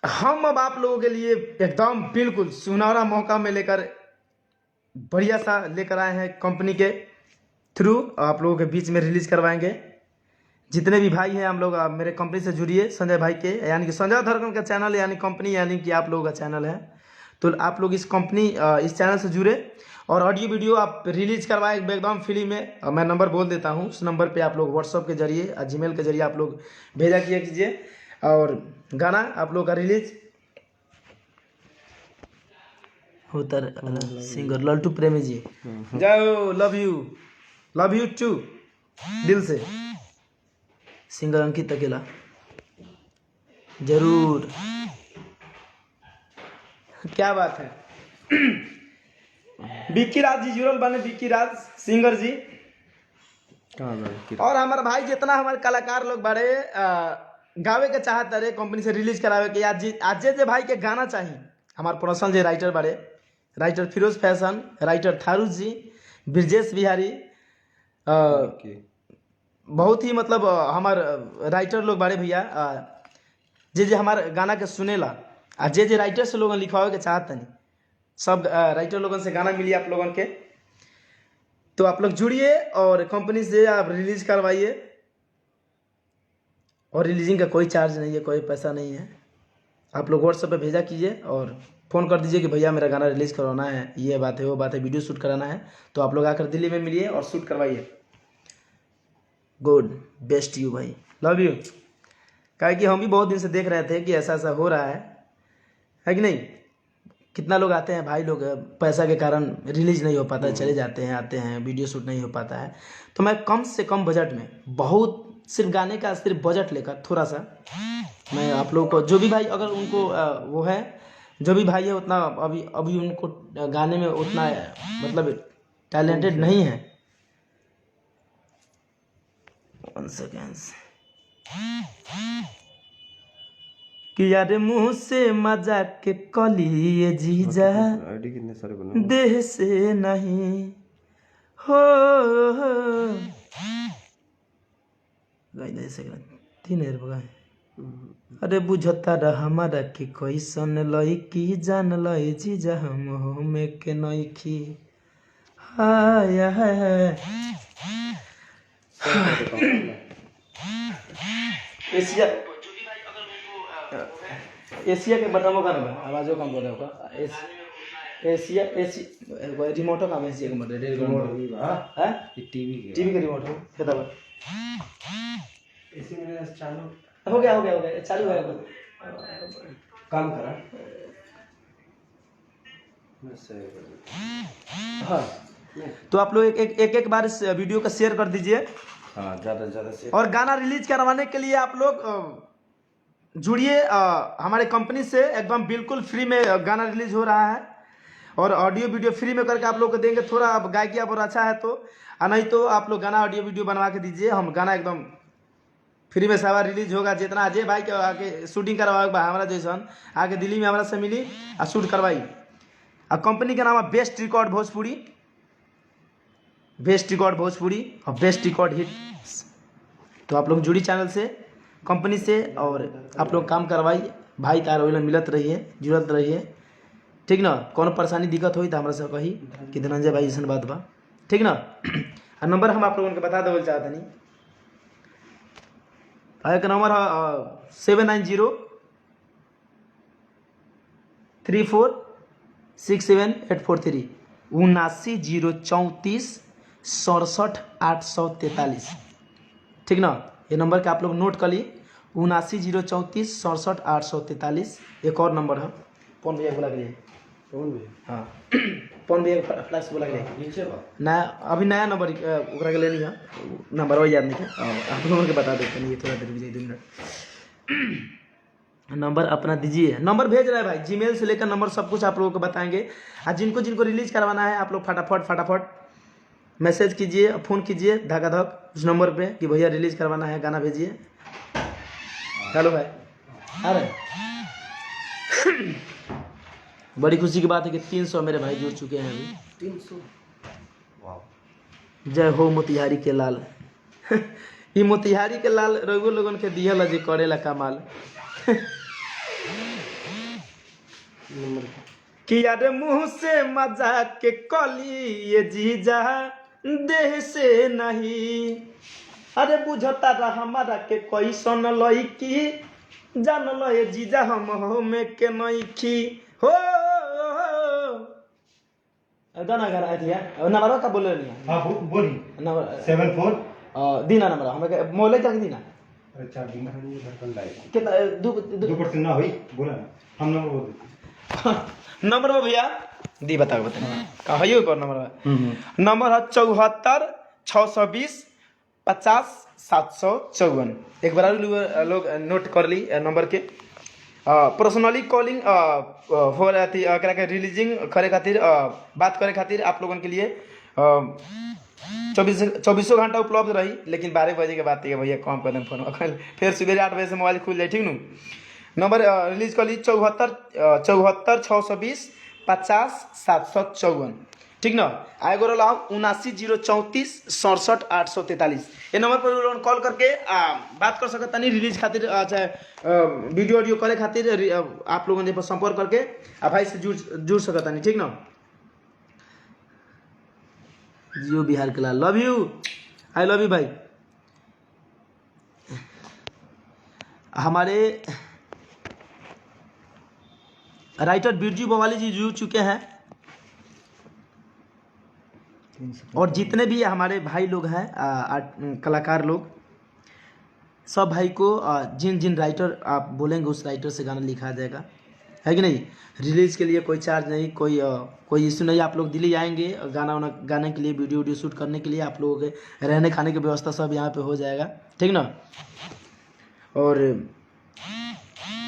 हम अब आप लोगों के लिए एकदम बिल्कुल सुनहरा मौका में लेकर बढ़िया सा लेकर आए हैं। कंपनी के थ्रू आप लोगों के बीच में रिलीज करवाएंगे। जितने भी भाई हैं हम लोग मेरे कंपनी से जुड़िए, संजय भाई के यानी कि संजय धर्कन का चैनल यानी कंपनी यानी कि आप लोगों का चैनल है, तो आप लोग इस कंपनी इस चैनल से जुड़े और ऑडियो वीडियो आप रिलीज करवाए एकदम फ्री में। मैं नंबर बोल देता हूँ, उस नंबर पे आप लोग व्हाट्सअप के जरिए जीमेल के जरिए आप लोग भेजा कीजिए और गाना आप लोग का रिलीज होता है। सिंगर लल्टू प्रेमी जी, जाओ, लव यू टू दिल से। सिंगर अंकित अकेला जरूर। क्या बात है। विक्की राज जी जुड़ल बने, विक्की राज सिंगर जी। और हमारे भाई जितना हमारे कलाकार लोग बड़े गावे के चाहते रहे कंपनी से रिलीज करावे के आज जे भाई के गाना चाहिए। हमारे प्रोफेशनल जे राइटर बड़े, राइटर फिरोज फैशन, राइटर थारू जी, ब्रजेश बिहारी, बहुत ही मतलब हमार राइटर लोग बड़े भैया जे हमारे गाना के सुनेला आ जे राइटर से लोगन लिखवावे के चाहते नहीं, सब राइटर लोगन से गाना मिली आप लोगन के। तो आप लोग जुड़िए और कंपनी से आप रिलीज करवाइए और रिलीजिंग का कोई चार्ज नहीं है, कोई पैसा नहीं है। आप लोग व्हाट्सएप पे भेजा कीजिए और फ़ोन कर दीजिए कि भैया मेरा गाना रिलीज़ करवाना है, ये बात है वो बात है, वीडियो शूट कराना है, तो आप लोग आकर दिल्ली में मिलिए और शूट करवाइए। गुड, बेस्ट यू भाई, लव यू। क्या कि हम भी बहुत दिन से देख रहे थे कि ऐसा ऐसा हो रहा है कि नहीं। कितना लोग आते हैं भाई, लोग पैसा के कारण रिलीज नहीं हो पाता है, चले जाते हैं, आते हैं, वीडियो शूट नहीं हो पाता है। तो मैं कम से कम बजट में, बहुत सिर्फ गाने का सिर्फ बजट लेकर थोड़ा सा मैं आप लोगों को, जो भी भाई अगर उनको वो है, जो भी भाई है उतना अभी उनको गाने में उतना मतलब टैलेंटेड नहीं है। 1 सेकेंड कि यार मुँह से मजाक के कलिए जीजा देह से नहीं हो। 3 बगा अरे बुझता रहा हमारा कि कैसन लईकी जान लई जीजा हम हो में के नईखी। हाय हाय एशिया एशिया के बटनों का ना आवाजों कम बोल रहा होगा। एशिया रिमोटो का एशिया के मतलब रिमोट है, टीवी के रिमोट हो कहता है। एसी में चालू हो गया चालू है, काम करा। हाँ, तो आप लोग एक बार इस वीडियो को शेयर कर दीजिए। हाँ, ज़्यादा से ज़्यादा शेयर। और गाना रिलीज करवाने के लिए आप लोग जुड़िए हमारे कंपनी से, एकदम बिल्कुल फ्री में गाना रिलीज हो रहा है और ऑडियो वीडियो फ्री में करके आप लोग को देंगे। थोड़ा अब गायकी और अच्छा है तो, नहीं तो आप लोग गाना ऑडियो वीडियो बनवा के दीजिए, हम गाना एकदम फ्री में सारा रिलीज होगा। जितना अजय भाई के आके शूटिंग करवाओ हमारा जैसन आके दिल्ली में हमारा से मिली और शूट करवाई। और कंपनी का नाम है best record Bhojpuri, best record Bhojpuri और बेस्ट रिकॉर्ड हिट्स। तो आप लोग जुड़ी चैनल से, कंपनी से, और आप लोग काम करवाइए। भाई तार मिलत रहिए, जुड़त रहिए, ठीक ना। कौन परेशानी दिक्कत हुई तो हमारे से कही कि धनंजय भाई जैसन बात बा, ठीक ना। नंबर हम आप लोगों को बता देवल चाहते नहीं। एक नंबर है 7903467843 7903467843, ठीक ना। ये नंबर के आप लोग नोट कर लिए, 7903467843। एक और नंबर है, कौन भैया बोला गया, हाँ कौन भैया फ्लैश बोला गया नया, अभी नया नंबर ओकरा के लेनी है, नंबर वही याद नहीं है, आप लोगों के बता देते नहीं, थोड़ा देर 2 मिनट। नंबर अपना दीजिए, नंबर भेज रहे हैं भाई, जीमेल से लेकर नंबर सब कुछ आप लोगों को बताएंगे। और जिनको रिलीज करवाना है आप लोग फटाफट मैसेज कीजिए, फ़ोन कीजिए धक उस नंबर पे कि भैया रिलीज करवाना है, गाना भेजिए। हेलो भाई, आ रहे बड़ी खुशी की बात है कि 300 मेरे भाई जुड़ चुके हैं अभी। 300, जय हो मोतिहारी के लाल। ये मोतिहारी के लाल रघु लोगन के दिया ला जे करेला कमाल। कि यार मुंह से मजाक के कली ये जीजा देह से नहीं। अरे बुझता रहा हमारा के कोई सन लईकी जान लो ये जीजा हम हो में के नईखी हो। गाना गा रहा है नंबर का बोल रही है। हाँ बोली नंबर 74 दीना नंबर हमें मोबाइल तक दीना अच्छा कितना 2% ना हुई बोला ना हम नंबर बोल देते नंबर भैया दी बताओ का है पर नंबर नंबर है 74 620 50 754। एक बार लोग नोट कर ली नंबर के। पर्सनली कॉलिंग फॉर रिलीजिंग करे खातिर बात करे खातिर आप लोगों के लिए 24 घंटा उपलब्ध रही, लेकिन 12 बजे के बाद भैया कम कर दें फोन। फिर सुबह 8 बजे से मोबाइल खुल जाए ठीक नू। नंबर रिलीज कर ली 74 620 50 754 ठीक ना। आएगो रहा 79 034 67 843। ये नंबर पर कॉल करके बात कर सकता नहीं रिलीज खातिर चाहे वीडियो करे खातिर आप लोगों ने संपर्क करके भाई से जुड़ सकता नहीं ठीक ना। जियो बिहार के लाल love you I love you भाई। हमारे राइटर बिरजू बवाली जी जुड़ चुके हैं और जितने भी हमारे भाई लोग हैं कलाकार लोग सब भाई को जिन जिन राइटर आप बोलेंगे उस राइटर से गाना लिखा जाएगा है कि नहीं। रिलीज के लिए कोई चार्ज नहीं, कोई इशू नहीं। आप लोग दिल्ली आएंगे गाने के लिए वीडियो शूट करने के लिए आप लोगों के रहने खाने की व्यवस्था सब यहाँ पे हो जाएगा ठीक ना। और